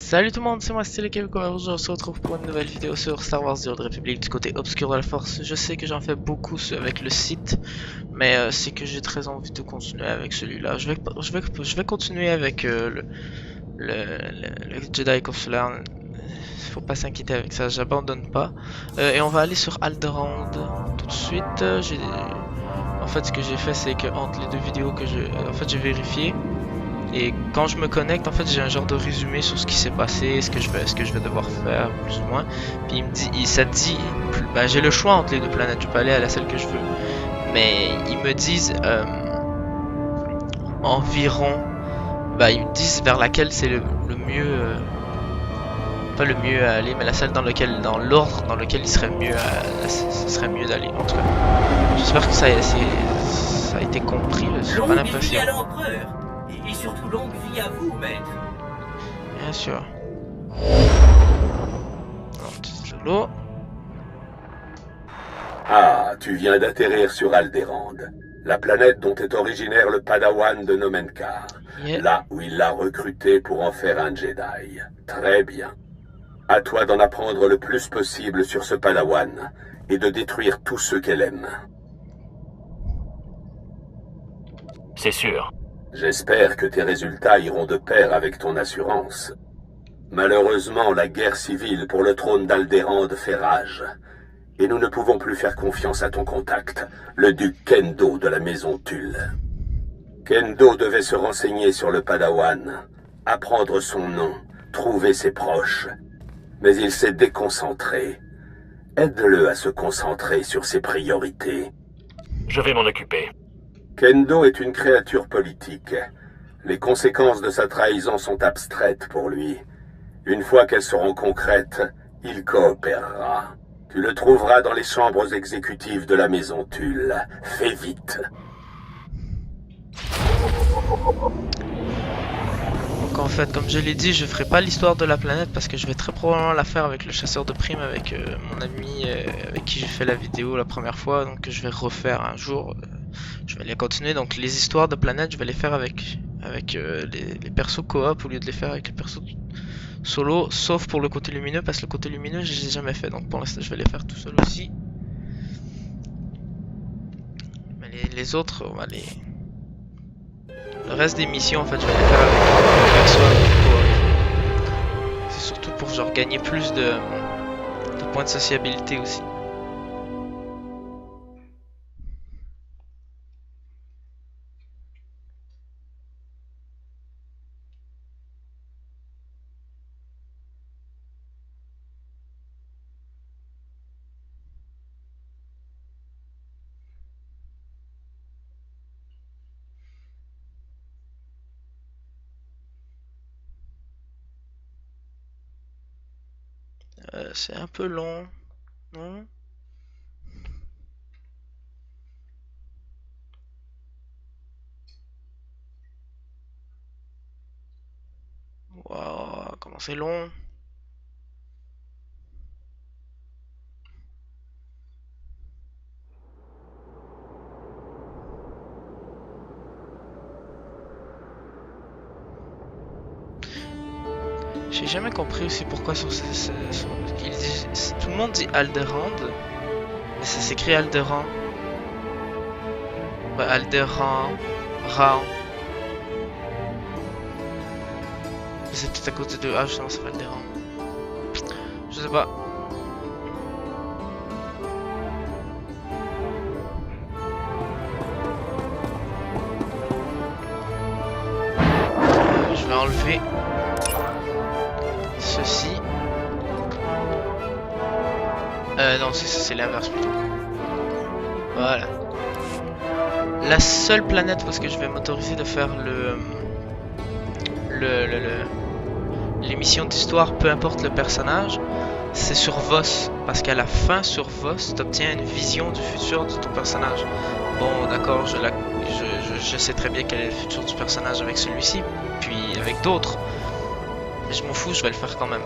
Salut tout le monde, c'est moi Style Québécois. Aujourd'hui on se retrouve pour une nouvelle vidéo sur Star Wars The Old Republic du côté obscur de la Force. Je sais que j'en fais beaucoup avec le site, mais c'est que j'ai très envie de continuer avec celui-là. Je vais continuer avec le Jedi Consulaire. Faut pas s'inquiéter avec ça, j'abandonne pas. Et on va aller sur Alderaan tout de suite. En fait, ce que j'ai fait, c'est que entre les deux vidéos j'ai vérifié. Et quand je me connecte, en fait, j'ai un genre de résumé sur ce qui s'est passé, ce que je vais devoir faire, plus ou moins. Puis il me dit, ça dit, bah, j'ai le choix entre les deux planètes, je peux aller à la celle que je veux. Mais ils me disent environ, bah, ils me disent vers laquelle c'est le mieux, pas le mieux à aller, mais la celle dans l'ordre dans lequel il serait mieux, ce serait mieux d'aller. En tout cas, j'espère que ça a été compris. J'ai pas l'impression. Et surtout longue vie à vous, maître. Bien sûr. Solo. Ah, tu viens d'atterrir sur Alderaan, la planète dont est originaire le Padawan de Nomenkar, là où il l'a recruté pour en faire un Jedi. Très bien. À toi d'en apprendre le plus possible sur ce Padawan et de détruire tous ceux qu'elle aime. C'est sûr. J'espère que tes résultats iront de pair avec ton assurance. Malheureusement, la guerre civile pour le trône d'Alderaan fait rage. Et nous ne pouvons plus faire confiance à ton contact, le duc Kendo de la maison Tulle. Kendo devait se renseigner sur le Padawan, apprendre son nom, trouver ses proches. Mais il s'est déconcentré. Aide-le à se concentrer sur ses priorités. Je vais m'en occuper. Kendo est une créature politique. Les conséquences de sa trahison sont abstraites pour lui. Une fois qu'elles seront concrètes, il coopérera. Tu le trouveras dans les chambres exécutives de la maison Tulle. Fais vite. Donc en fait, comme je l'ai dit, je ferai pas l'histoire de la planète parce que je vais très probablement la faire avec le chasseur de primes, avec mon ami avec qui j'ai fait la vidéo la première fois. Donc je vais refaire un jour. Je vais les continuer. Donc les histoires de planète, je vais les faire avec les persos coop au lieu de les faire avec les persos solo, sauf pour le côté lumineux, parce que le côté lumineux je les ai jamais fait. Donc pour l'instant je vais les faire tout seul aussi. Mais les autres, on va les... Le reste des missions, en fait, je vais les faire avec le perso coop. C'est surtout pour genre gagner plus de points de sociabilité aussi. C'est un peu long, non? Waouh, comment c'est long! J'ai jamais compris aussi pourquoi tout le monde dit Alderaan, mais ça s'écrit Alderaan. Ouais, Alderaan, Raan. C'est peut-être à cause de deux H, non, c'est pas Alderaan. Je sais pas. Je vais enlever ceci. Non, c'est l'inverse plutôt. Voilà. La seule planète où est-ce que je vais m'autoriser de faire les missions d'histoire, peu importe le personnage, c'est sur Vos. Parce qu'à la fin, sur Vos, tu obtiens une vision du futur de ton personnage. Bon, d'accord, je sais très bien quel est le futur du personnage avec celui-ci, puis avec d'autres. Mais je m'en fous, je vais le faire quand même.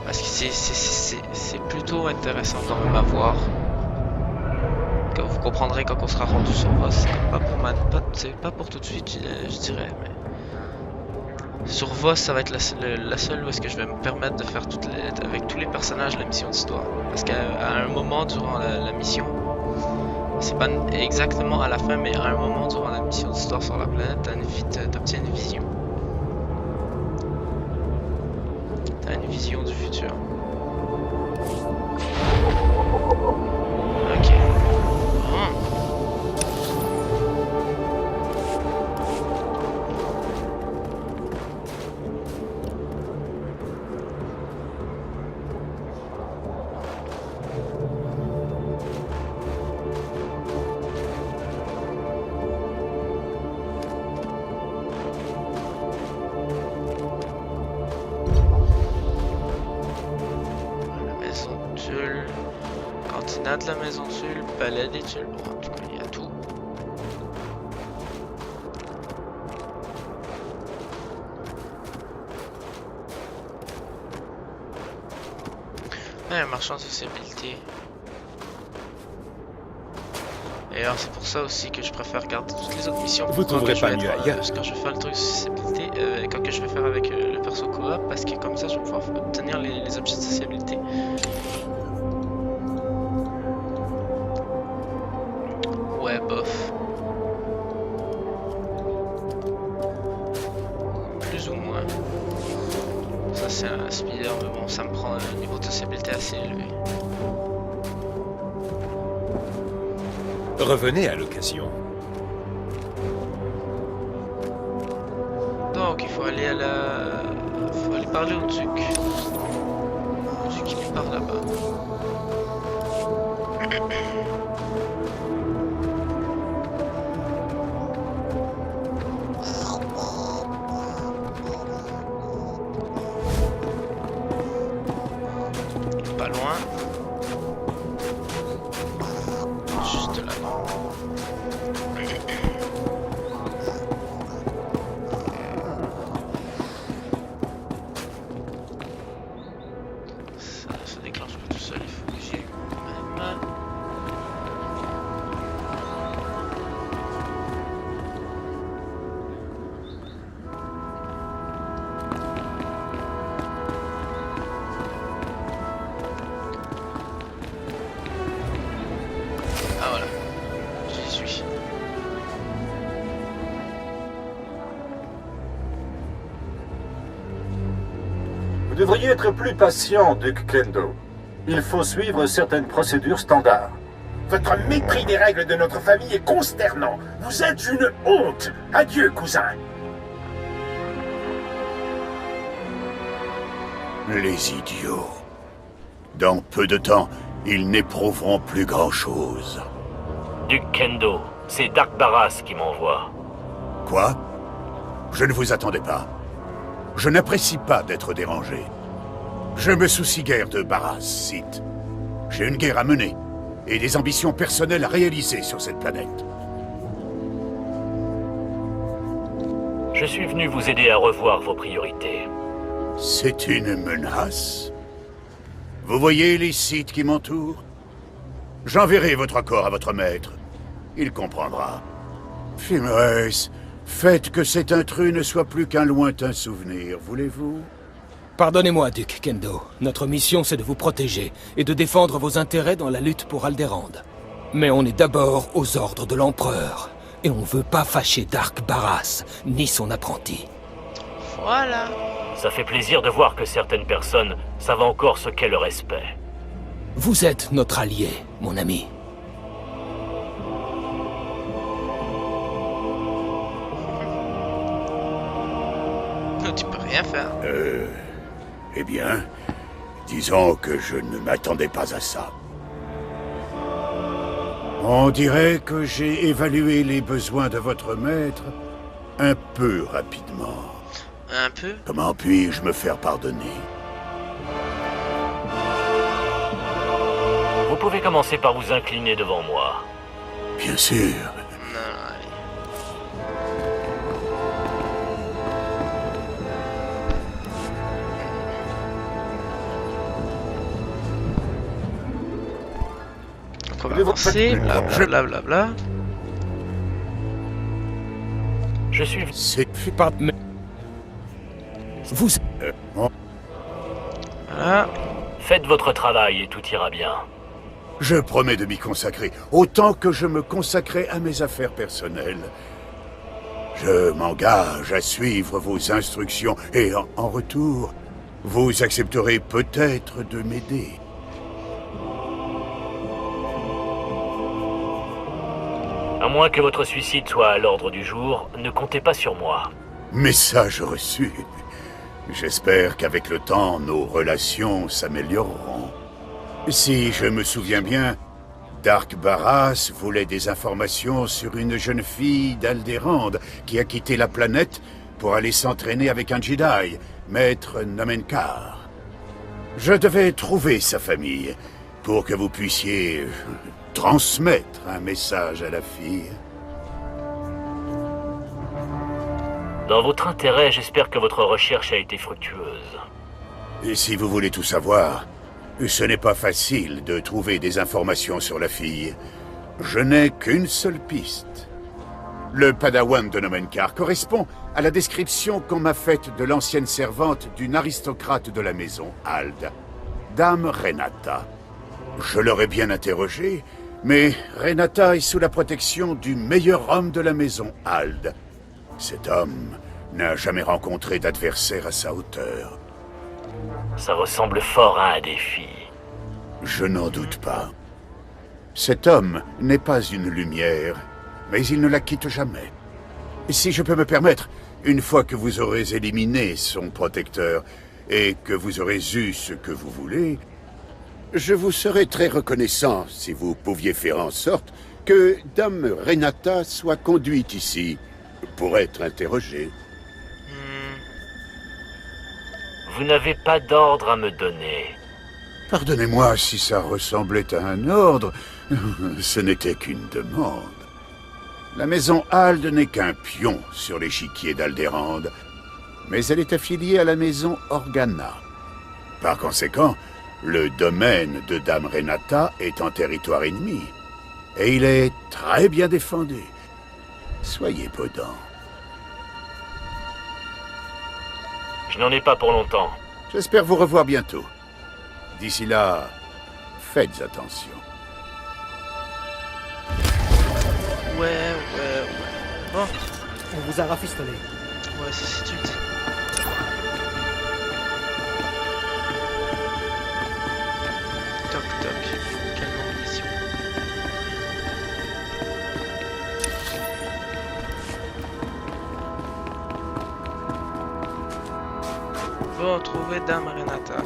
Parce que c'est plutôt intéressant quand même à voir. Que vous comprendrez quand on sera rendu sur Vos. C'est pas pour tout de suite, je dirais. Mais Sur Voss, ça va être la seule où est-ce que je vais me permettre de faire avec tous les personnages la mission d'histoire. Parce qu'à un moment durant la mission, c'est pas exactement à la fin, mais à un moment durant la mission d'histoire sur la planète, t'obtiens une vision. T'as une vision du futur. Ok. De la maison Tulle, palais des Tulles. Bon, en tout cas, il y a tout. Un marchand de sociabilité. Et alors, c'est pour ça aussi que je préfère garder toutes les autres missions. Vous trouverez pas mieux ailleurs. Quand je vais faire le truc de sociabilité, quand que je vais faire avec le perso coop, parce que comme ça, je vais pouvoir obtenir les objets de sociabilité. Ouais, bof. Plus ou moins. Ça, c'est un speeder, mais bon, ça me prend un niveau de sociabilité assez élevé. Revenez à l'occasion. Donc, il faut aller faut aller parler au duc. Le duc, il est par là-bas. Pas loin. Juste là. Ça déclenche pas tout seul, il faut que j'y aille quand même. Ah voilà, j'y suis. Vous devriez être plus patient, Duc Kendo. Il faut suivre certaines procédures standards. Votre mépris des règles de notre famille est consternant. Vous êtes une honte. Adieu, cousin. Les idiots. Dans peu de temps, ils n'éprouveront plus grand-chose. Duc Kendo, c'est Dark Barras qui m'envoie. Quoi? Je ne vous attendais pas. Je n'apprécie pas d'être dérangé. Je me soucie guère de Barras, Sith. J'ai une guerre à mener et des ambitions personnelles à réaliser sur cette planète. Je suis venu vous aider à revoir vos priorités. C'est une menace. Vous voyez les Sith qui m'entourent? J'enverrai votre accord à votre maître. Il comprendra. Fimres, faites que cet intrus ne soit plus qu'un lointain souvenir, voulez-vous? Pardonnez-moi, Duc Kendo. Notre mission, c'est de vous protéger et de défendre vos intérêts dans la lutte pour Alderaan. Mais on est d'abord aux ordres de l'Empereur. Et on veut pas fâcher Dark Barras, ni son apprenti. Voilà. Ça fait plaisir de voir que certaines personnes savent encore ce qu'est le respect. Vous êtes notre allié, mon ami. Tu peux rien faire. Eh bien, disons que je ne m'attendais pas à ça. On dirait que j'ai évalué les besoins de votre maître un peu rapidement. Un peu? Comment puis-je me faire pardonner? Vous pouvez commencer par vous incliner devant moi. Bien sûr. Non, allez. Donc on va avancer, blablabla. Je suis... C'est pas... Vous... Voilà. Faites votre travail et tout ira bien. Je promets de m'y consacrer, autant que je me consacrais à mes affaires personnelles. Je m'engage à suivre vos instructions, et en retour, vous accepterez peut-être de m'aider. À moins que votre suicide soit à l'ordre du jour, ne comptez pas sur moi. Message reçu. J'espère qu'avec le temps, nos relations s'amélioreront. Si je me souviens bien, Dark Barras voulait des informations sur une jeune fille d'Alderand qui a quitté la planète pour aller s'entraîner avec un Jedi, Maître Nomenkar. Je devais trouver sa famille pour que vous puissiez transmettre un message à la fille. Dans votre intérêt, j'espère que votre recherche a été fructueuse. Et si vous voulez tout savoir, ce n'est pas facile de trouver des informations sur la fille. Je n'ai qu'une seule piste. Le padawan de Nomenkar correspond à la description qu'on m'a faite de l'ancienne servante d'une aristocrate de la maison Ald, Dame Renata. Je l'aurais bien interrogée, mais Renata est sous la protection du meilleur homme de la maison Ald. Cet homme n'a jamais rencontré d'adversaire à sa hauteur. Ça ressemble fort à un défi. Je n'en doute pas. Cet homme n'est pas une lumière, mais il ne la quitte jamais. Si je peux me permettre, une fois que vous aurez éliminé son protecteur et que vous aurez eu ce que vous voulez, je vous serais très reconnaissant si vous pouviez faire en sorte que Dame Renata soit conduite ici pour être interrogée. Vous n'avez pas d'ordre à me donner. Pardonnez-moi si ça ressemblait à un ordre. Ce n'était qu'une demande. La maison Ald n'est qu'un pion sur l'échiquier d'Alderand, mais elle est affiliée à la maison Organa. Par conséquent, le domaine de Dame Renata est en territoire ennemi, et il est très bien défendu. Soyez prudent. Je n'en ai pas pour longtemps. J'espère vous revoir bientôt. D'ici là, faites attention. Ouais. Bon, On vous a rafistolé. ouais, si tu le dis. Toc toc. Quelle longue mission. Bon, trouver Dame Renata.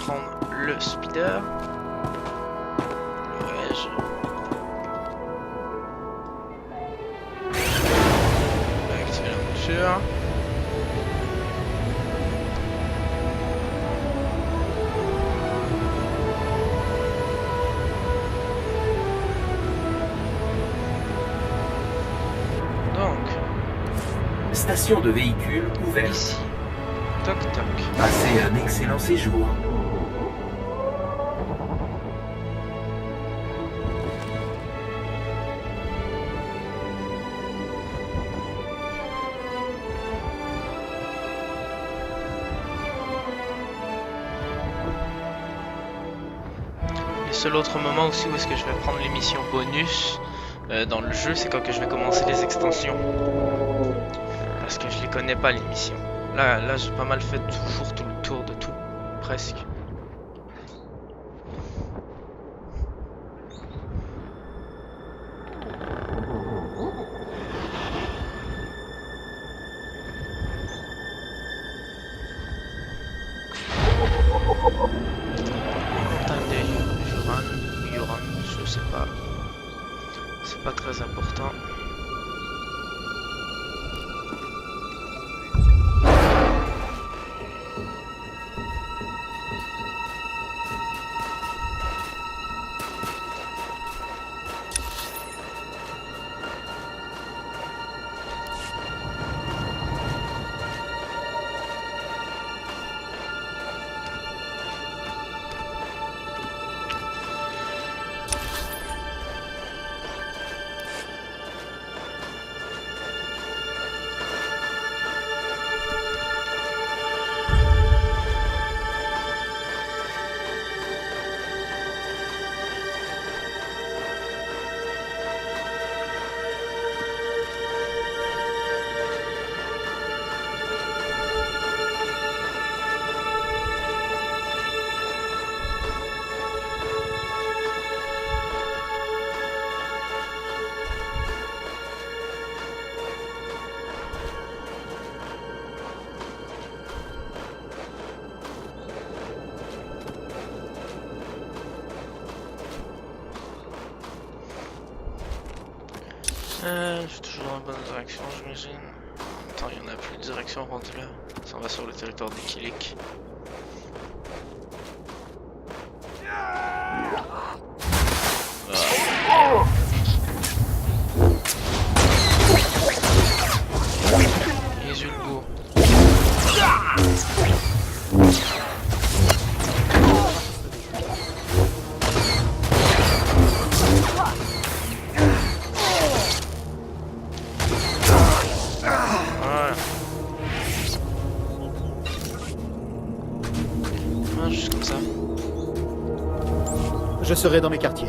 Prendre le speeder. Ouais, activer la voiture. Donc, Station de véhicules ouverte. ici. Toc toc. Passez un excellent séjour. Le seul autre moment aussi où est-ce que je vais prendre les missions bonus dans le jeu, c'est quand que je vais commencer les extensions. Parce que je les connais pas les missions. Là j'ai pas mal fait toujours tout le tour de tout, presque. Montagne de Yuran, je sais pas. C'est pas très important. Je suis toujours dans la bonne direction, j'imagine. Attends, il n'y en a plus de direction rendu là. Ça on va sur le territoire des Kilik. Isulgo. Juste comme ça. Je serai dans mes quartiers.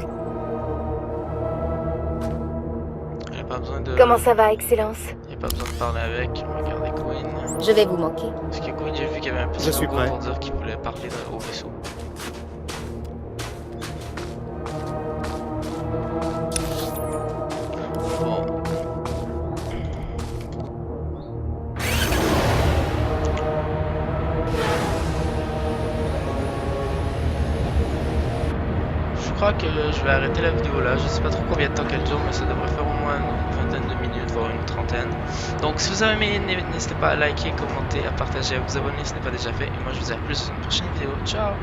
Il n'y a pas besoin de... Comment ça va, Excellence? Il n'y a pas besoin de parler avec. Regardez Queen. Je vais vous manquer. Parce que Queen, j'ai vu qu'il y avait un petit Je suis logo prêt. pour dire qu'il voulait parler au vaisseau. Bon. Je crois que je vais arrêter la vidéo là, je sais pas trop combien de temps qu'elle dure, mais ça devrait faire au moins une vingtaine de minutes, voire une trentaine. Donc si vous avez aimé, n'hésitez pas à liker, commenter, à partager, à vous abonner si ce n'est pas déjà fait. Et moi je vous dis à plus dans une prochaine vidéo. Ciao!